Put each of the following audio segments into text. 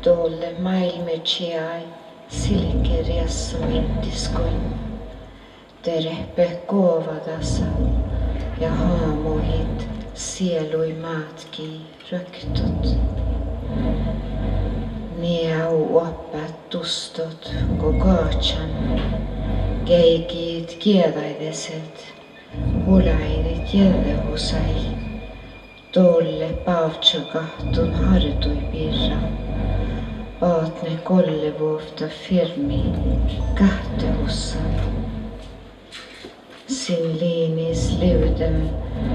Tuolle maailmetsiai silke riassumittiskoin. Terehpe koovadassa ja haamuhit sielui maatki röktut. Niau oppat tustot kogaatsan. Keikit kiedaideset, hulaidit jällehusai. Tolle paavtsukahtun hardui pirra. Aatne kollevuofta firmi kahtehussan. Sin liinis liudem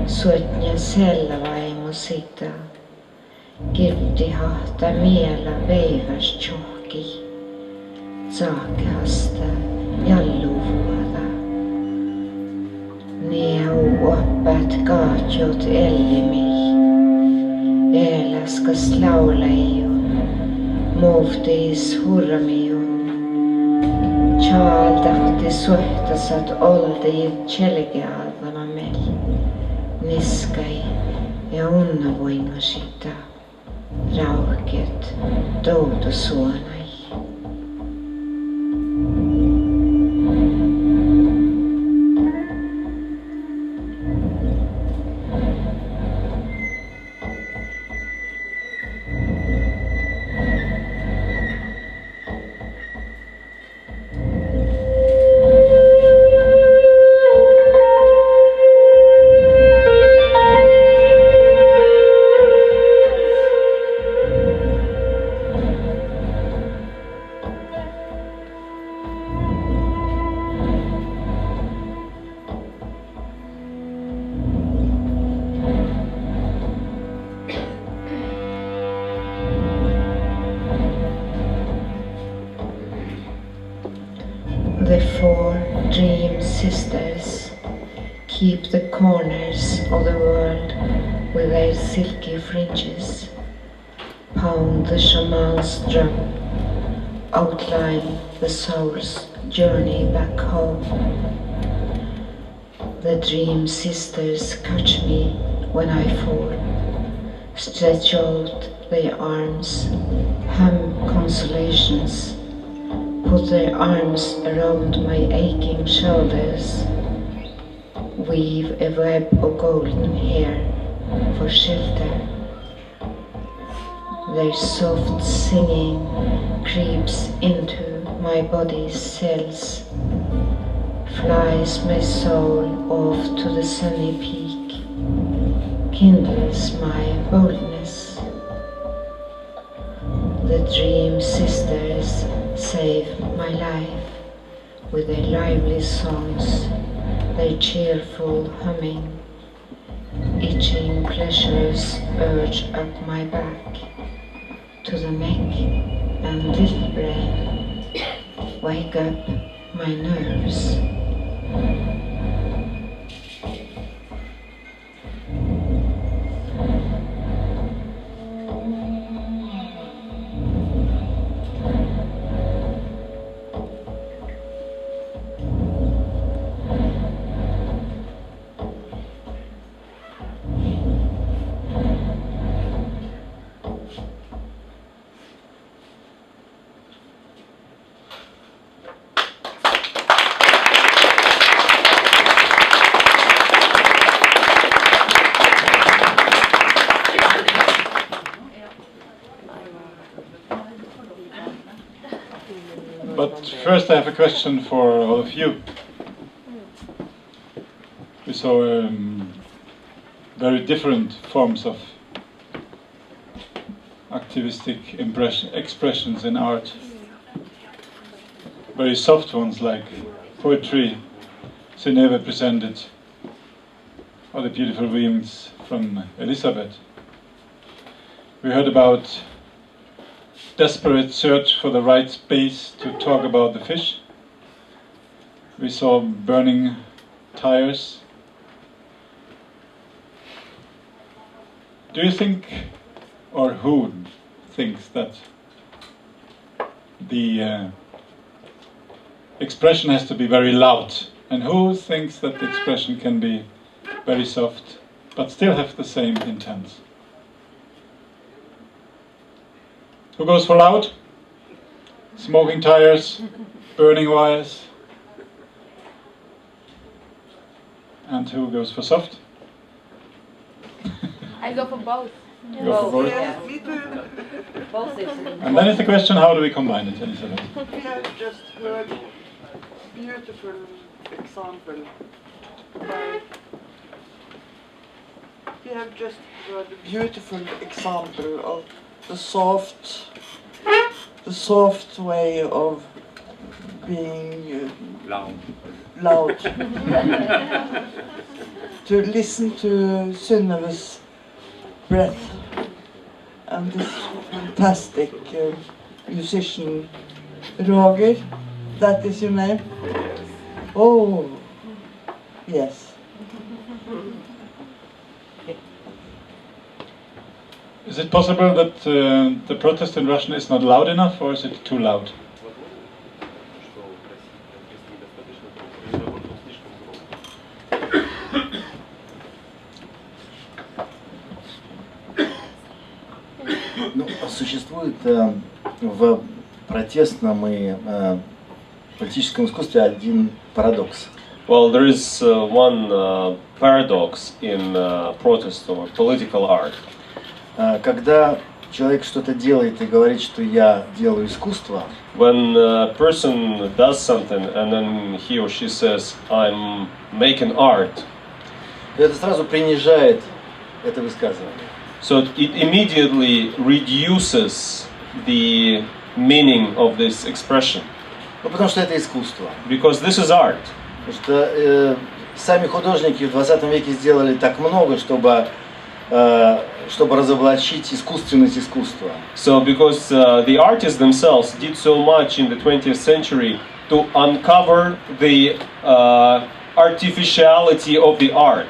suotnia selvaimu sitä. Kirtti hahta miela veivas tjohki. Saakehasta jalluvuoda. Neu oppat kaatjot ellimi. Eelaskas laulajun. Muuftis hurramijun. Chaal tahti suhtasat oldajit tjelgeadama mel. Niskai ja unnavoingu sitä. Rauket toutusuonai. The four dream sisters keep the corners of the world with their silky fringes, pound the shaman's drum, outline the soul's journey back home. The dream sisters catch me when I fall, stretch out their arms, hum consolations, put their arms around my aching shoulders, weave a web of golden hair for shelter. Their soft singing creeps into my body's cells, flies my soul off to the sunny peak, kindles my boldness. The dream sisters save my life with their lively songs, their cheerful humming. Itching pleasures urge up my back to the neck and little brain. Wake up my nerves. But first I have a question for all of you. We saw very different forms of activistic expressions in art. Very soft ones like poetry, Synnøve presented, or the beautiful reams from Elisabeth. We heard about desperate search for the right space to talk about the fish. We saw burning tires. Do you think, or who thinks that the expression has to be very loud? And who thinks that the expression can be very soft, but still have the same intent? Who goes for loud? Smoking tires, burning wires. And who goes for soft? I go for both. You go for both? Yeah. Me too. Both is And then it's the question, how do we combine it, Elisabeth? We have just heard beautiful example. We have just heard a beautiful example of the soft way of being loud. To listen to Synneve's breath and this fantastic musician Roger, that is your name? Oh, yes. Is it possible that the protest in Russian is not loud enough, or is it too loud? Ну, существует в протестном и политическом искусстве один парадокс. Well, there is one paradox in protest or political art. Когда человек что-то делает и говорит, что я делаю искусство, When a person does something and then he or she says, I'm making art, это сразу принижает это высказывание. so it immediately reduces the meaning of this expression. Ну, потому что это искусство. Because this is art. Потому что сами художники в 20 веке сделали так много, чтобы разоблачить искусственность искусства. So because the artists themselves did so much in the 20th century to uncover the artificiality of the art.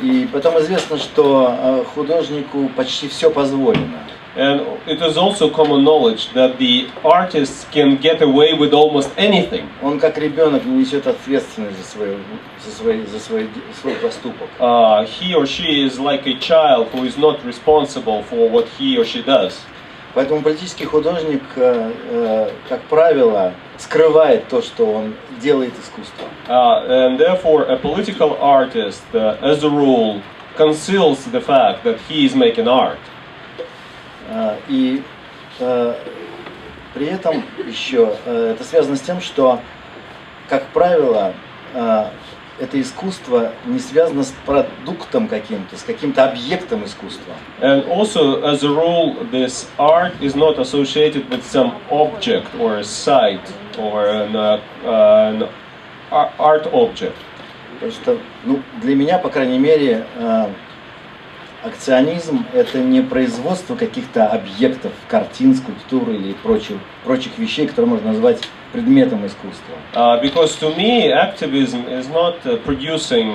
И потом известно, что художнику почти все позволено. And it is also common knowledge that the artists can get away with almost anything. Он как ребенок несет ответственность за свой поступок. He or she is like a child who is not responsible for what he or she does. Поэтому политический художник, как правило, скрывает то, что он делает искусство. And therefore a political artist, as a rule, conceals the fact that he is making art. И при этом еще это связано с тем, что, как правило, это искусство не связано с продуктом каким-то, с каким-то объектом искусства. And also, as a rule, this art is not associated with some object or a site or an art object. Потому что, для меня, по крайней мере, акционизм – это не производство каких-то объектов, картин, скульптур или прочих вещей, которые можно назвать предметом искусства. Because to me, activism is not producing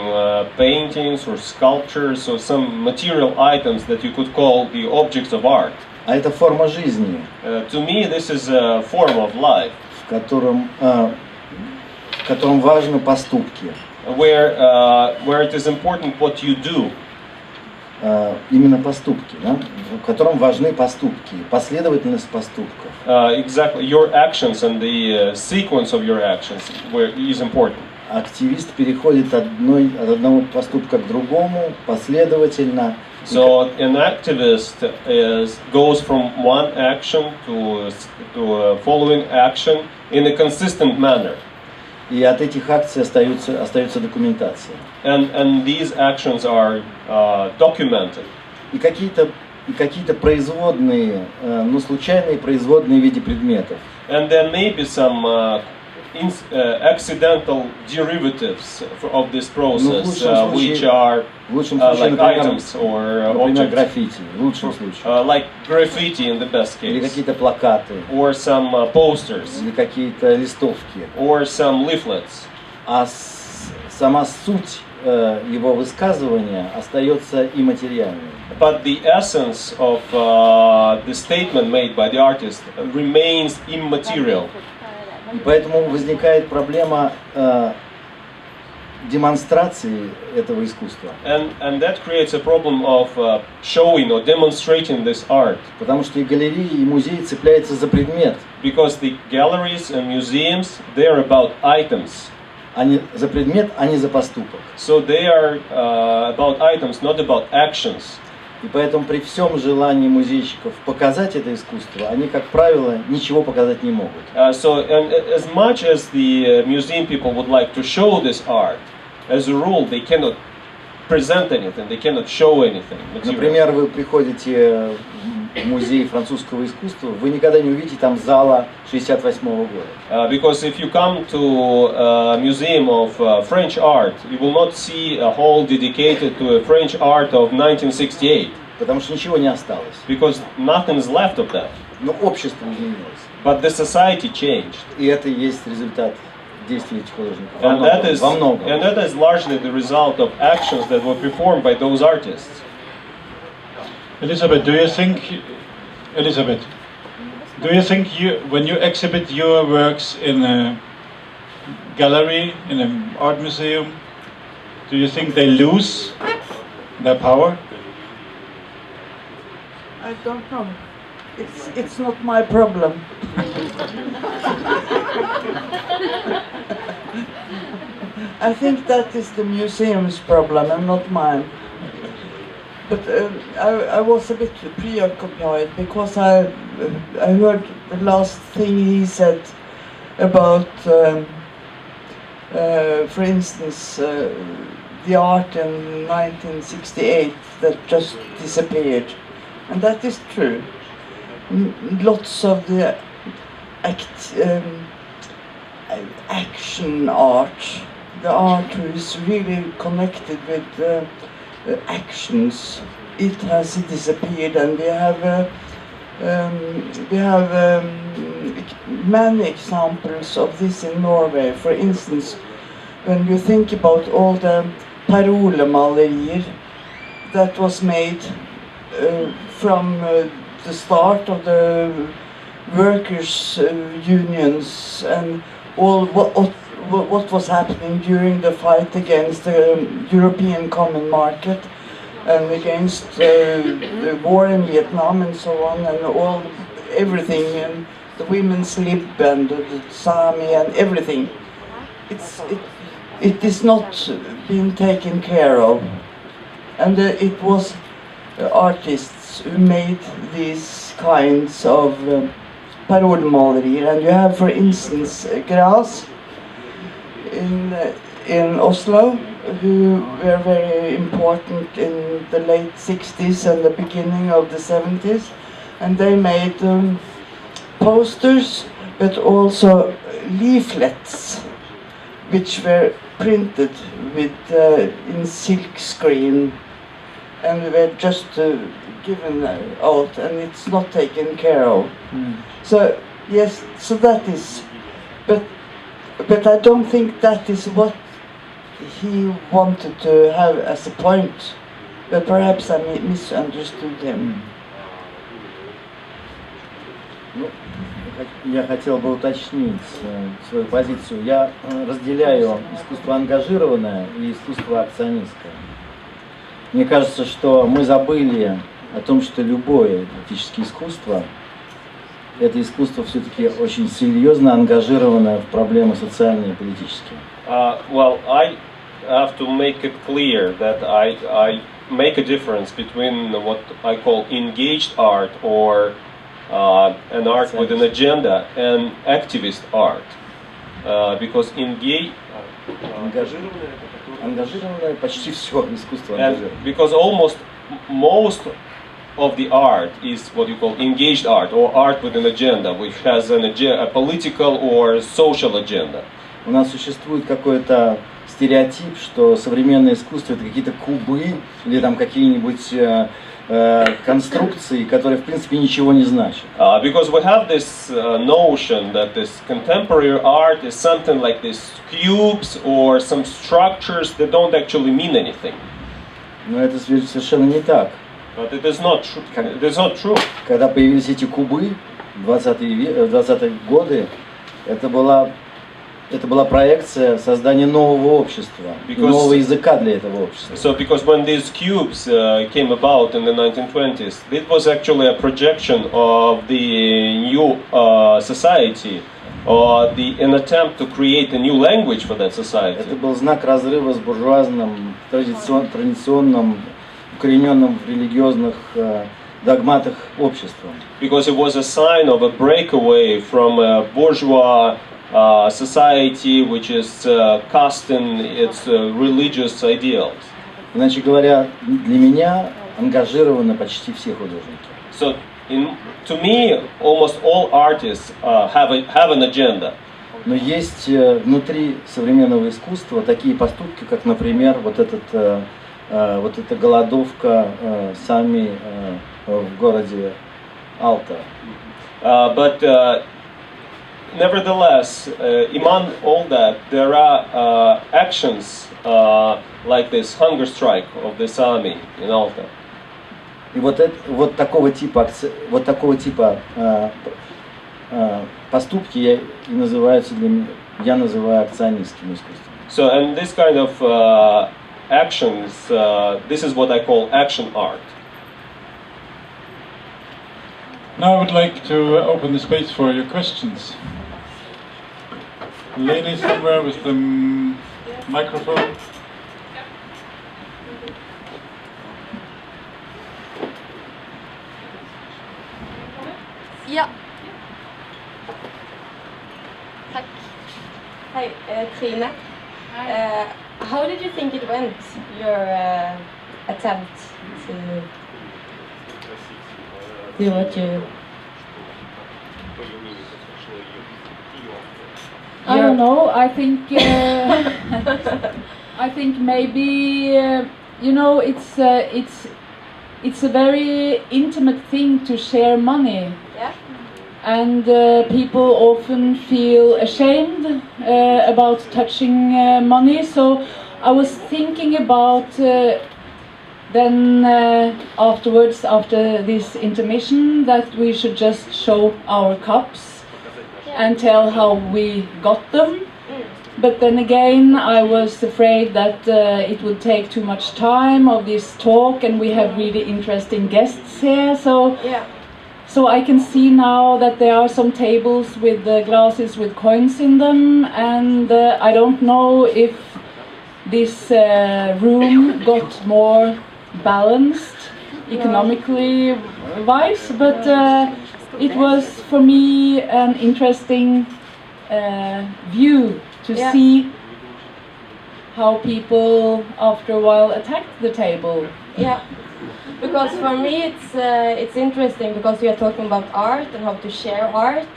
paintings or sculptures or some material items that you could call the objects of art. А это форма жизни, To me, this is a form of life, в котором важны поступки. where it is important what you do. Именно поступки, да? В котором важны поступки, последовательность поступков. Exactly, your actions and the sequence of your actions is important. Активист переходит от одного поступка к другому последовательно. So an activist goes from one action to a following action in a consistent manner. И от этих акций остается документация. And these actions are documented. И какие-то производные, случайные производные в виде предметов. And there may be some accidental derivatives of this process, лучшем which случае- are В лучшем случае, like например, items or например, objects, граффити, в лучшем случае. like graffiti in the best Или case, какие-то плакаты, or some posters, или какие-то листовки. or some leaflets. А сама суть его высказывания остается имматериальной. But the essence of the statement made by the artist remains immaterial. И поэтому возникает проблема демонстрации этого искусства. And that creates a problem of showing or demonstrating this art. Потому что и галереи, и музеи цепляются за предмет, Because the galleries and museums, they are about items. а не за предмет, а не за поступок. So they are about items, not about actions. И поэтому при всем желании музейщиков показать это искусство, они, как правило, ничего показать не могут. And as much as the museum people would like to show this art, as a rule, they cannot present anything, they cannot show anything. material. Например, вы приходите в музей французского искусства, вы никогда не увидите там зала 68 года. Because if you come to a museum of French art, you will not see a hall dedicated to a French art of 1968, Потому что ничего не осталось. because nothing is left of that. Но общество изменилось. But the society changed, И это и есть результат действий этих художников. and Во многом. that is largely the result of actions that were performed by those artists. Elizabeth, do you think when you exhibit your works in a gallery, in an art museum, do you think they lose their power? I don't know. It's not my problem. I think that is the museum's problem and not mine. But I was a bit preoccupied because I heard the last thing he said about, for instance, the art in 1968 that just disappeared. And that is true. Lots of the action art, the art who is really connected with actions, it has disappeared, and we have many examples of this in Norway. For instance, when you think about all the parolemalerier that was made from the start of the workers' unions and all what was happening during the fight against the European Common Market and against the war in Vietnam and so on, and everything, and the women's lib and the Sami and everything. It is not being taken care of, and it was artists who made these kinds of parolemalerier. And you have, for instance, Gras in Oslo, who were very important in the late 60s and the beginning of the 70s, and they made posters but also leaflets which were printed with in silk screen and were just given out, and it's not taken care of. So yes, so that is, but I don't think that is what he wanted to have as a point. But perhaps I misunderstood him. Ну, я хотел бы уточнить свою позицию. Я разделяю искусство ангажированное и искусство акционистское. Мне кажется, что мы забыли о том, что любое политическое искусство — это искусство все-таки очень серьезно ангажированное в проблемы социальные и политические. Well, I have to make it clear that I make a difference between what I call engaged art or an art with an agenda and activist art. Because Ангажированное почти все искусство and ангажированное. because almost most of the art is what you call engaged art or art with an agenda, which has a political or social agenda. У нас существует какой-то стереотип, что современное искусство это какие-то кубы или там какие-нибудь конструкции, которые в принципе ничего не значат. Because we have this notion that this contemporary art is something like these cubes or some structures that don't actually mean anything. Но это совершенно не так. But it is not true. It is not true. Когда появились эти кубы в 20-е годы, это была проекция создания нового общества, нового языка для этого общества. So because when these cubes came about in the 1920s, it was actually a projection of the new society, or an attempt to create a new language for that society. Это был знак разрыва с буржуазным, традиционным, укорененным в религиозных догматах обществом. Because it was a sign of a breakaway from a bourgeois society which is cast in its religious ideals. Иначе говоря, для меня ангажированы почти все художники. So, to me, almost all artists have an agenda. Но есть внутри современного искусства такие поступки, как, например, вот эта голодовка сами в городе Алта. But nevertheless, among all that, there are actions like this hunger strike of this army in Alta. И вот такого типа поступки я называю акционистским искусством. So, and this kind of actions, this is what I call action art. Now I would like to open the space for your questions. Lady somewhere with the microphone. Ja. Tack. Hi, Trine. How did you think it went, your attempt to do what you... I don't know. I think I think maybe it's a very intimate thing to share money. Yeah. And people often feel ashamed about touching money. So I was thinking about then afterwards, after this intermission, that we should just show our cups and tell how we got them. But then again, I was afraid that it would take too much time of this talk, and we have really interesting guests here. So I can see now that there are some tables with glasses with coins in them, and I don't know if this room got more balanced economically wise, but it was for me an interesting view to see how people after a while attacked the table. Yeah, because for me it's interesting because we are talking about art and how to share art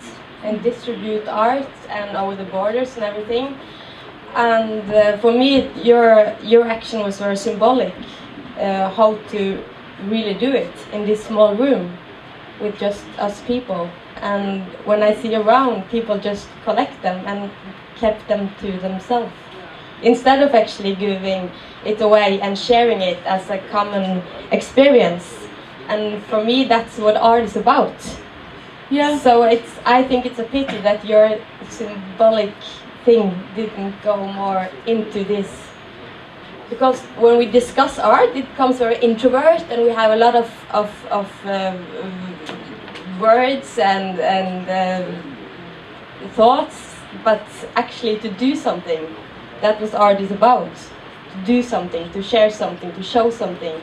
and distribute art and over the borders and everything. And for me, your action was very symbolic. How to really do it in this small room with just us people. And when I see around, people just collect them and kept them to themselves instead of actually giving it away and sharing it as a common experience. And for me, that's what art is about. Yeah. So I think it's a pity that your symbolic thing didn't go more into this. Because when we discuss art, it becomes very introvert, and we have a lot of words and thoughts. But actually, to do something, that was art is about. To do something, to share something, to show something.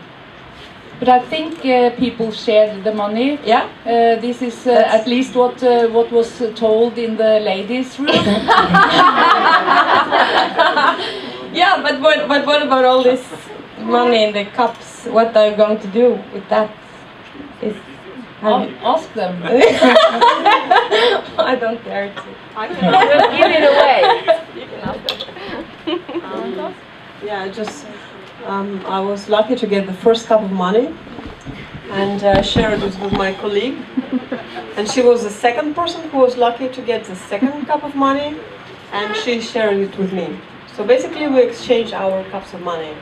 But I think people shared the money. Yeah. This is at least what was told in the ladies' room. Yeah, but what about all this money in the cups? What are you going to do with that? Ask them. I don't dare to. I can give it away. You can ask them. Yeah, I was lucky to get the first cup of money and shared it with my colleague. And she was the second person who was lucky to get the second cup of money, and she shared it with me. So basically we exchanged our cups of money.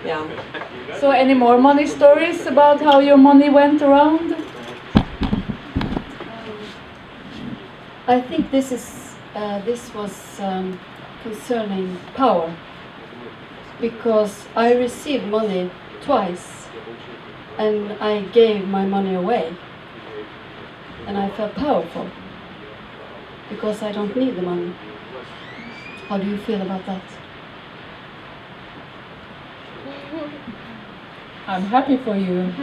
Yeah. So any more money stories about how your money went around? I think this was concerning power, because I received money twice and I gave my money away, and I felt powerful because I don't need the money. How do you feel about that? I'm happy for you.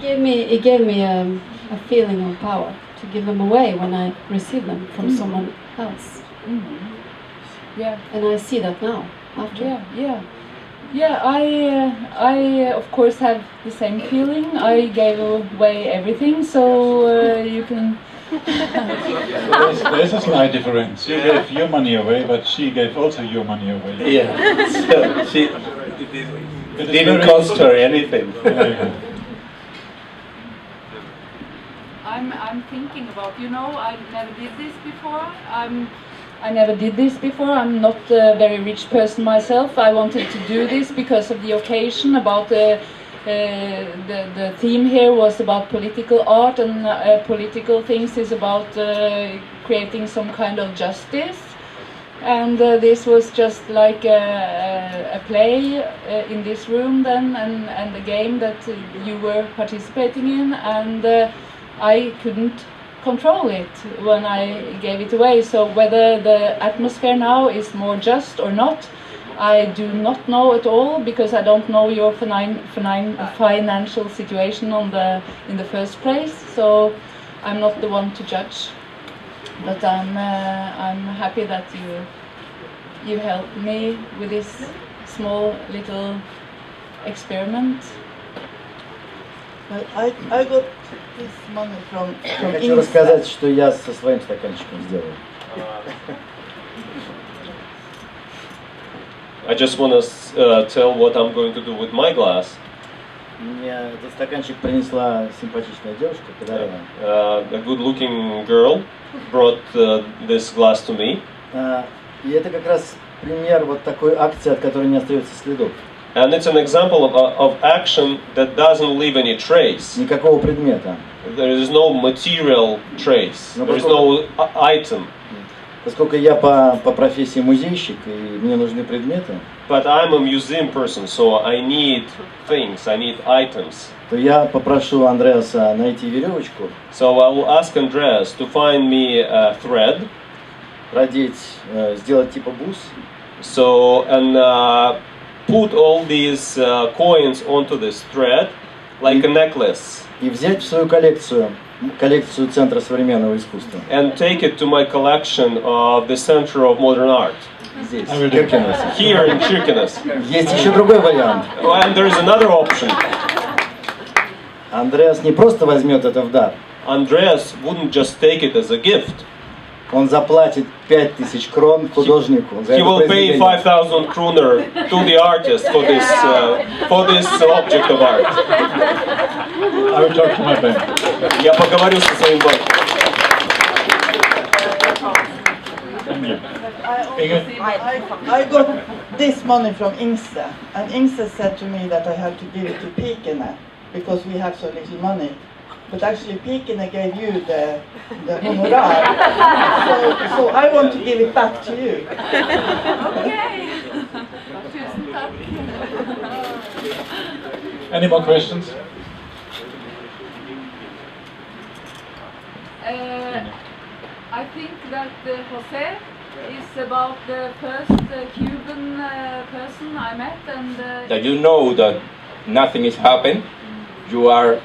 It gave me a feeling of power to give them away when I receive them from someone else. Yeah. And I see that now after. Yeah, I of course have the same feeling. I gave away everything, so you can. There's a slight difference. You gave your money away, but she gave also your money away. Yeah, so she It is didn't very- cost her anything. Yeah. I'm thinking about, I never did this before. I never did this before. I'm not a very rich person myself. I wanted to do this because of the occasion. About the theme here was about political art, and political things is about creating some kind of justice. And this was just like a play in this room then, and a game that you were participating in, and I couldn't control it when I gave it away. So whether the atmosphere now is more just or not, I do not know at all, because I don't know your financial situation in the first place. So I'm not the one to judge. But I'm happy that you helped me with this small little experiment. I got this money from Я хочу Insta. рассказать, что я со своим стаканчиком сделал. I just want to tell what I'm going to do with my glass. Мне этот стаканчик принесла симпатичная девушка, подарила. A good-looking girl brought this glass to me. И это как раз пример вот такой акции, от которой не остается следов. And it's an example of action that doesn't leave any trace. Никакого предмета. There is no material trace. There is no item. Поскольку я по профессии музейщик и мне нужны предметы, But I'm a museum person, so I need things, I need items. то я попрошу Андреаса найти веревочку, So I will ask Andreas to find me a thread. продеть, сделать типа бус, So, and put all these coins onto this thread, like a necklace. и взять в свою коллекцию Центра современного искусства. And take it to my collection of the Center of Modern Art. Здесь, I will в do. Kirkenes. Here in Kirkenes. Есть еще другой вариант. And there is another option. Андреас не просто возьмет это в дар, Andreas wouldn't just take it as a gift. он заплатит 5000 крон художнику за He это will pay произведение. 5,000 kroner to the artist for this object of art. I will talk to my bank. Я поговорю со своим банком. Thank you. I got this money from Insta, and Insta said to me that I have to give it to Kirkenes because we have so little money. But actually Kirkenes gave you the honorar, so I want to give it back to you. Okay. Tusen tack. Any more questions? I think that Jose is about the first Cuban person I met, and That you know that nothing is happened, you are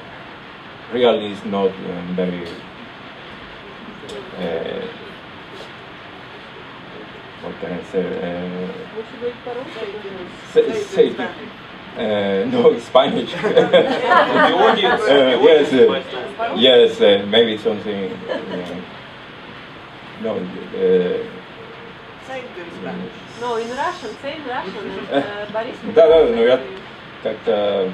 really is not very what can I say? Лучше говорить Say, по-русски. no, Spanish. The audience, Yes, might know. yes, maybe something. No, Say it in Spanish. No, in Russian, say in Russian. And, Борис, да, ну я как-то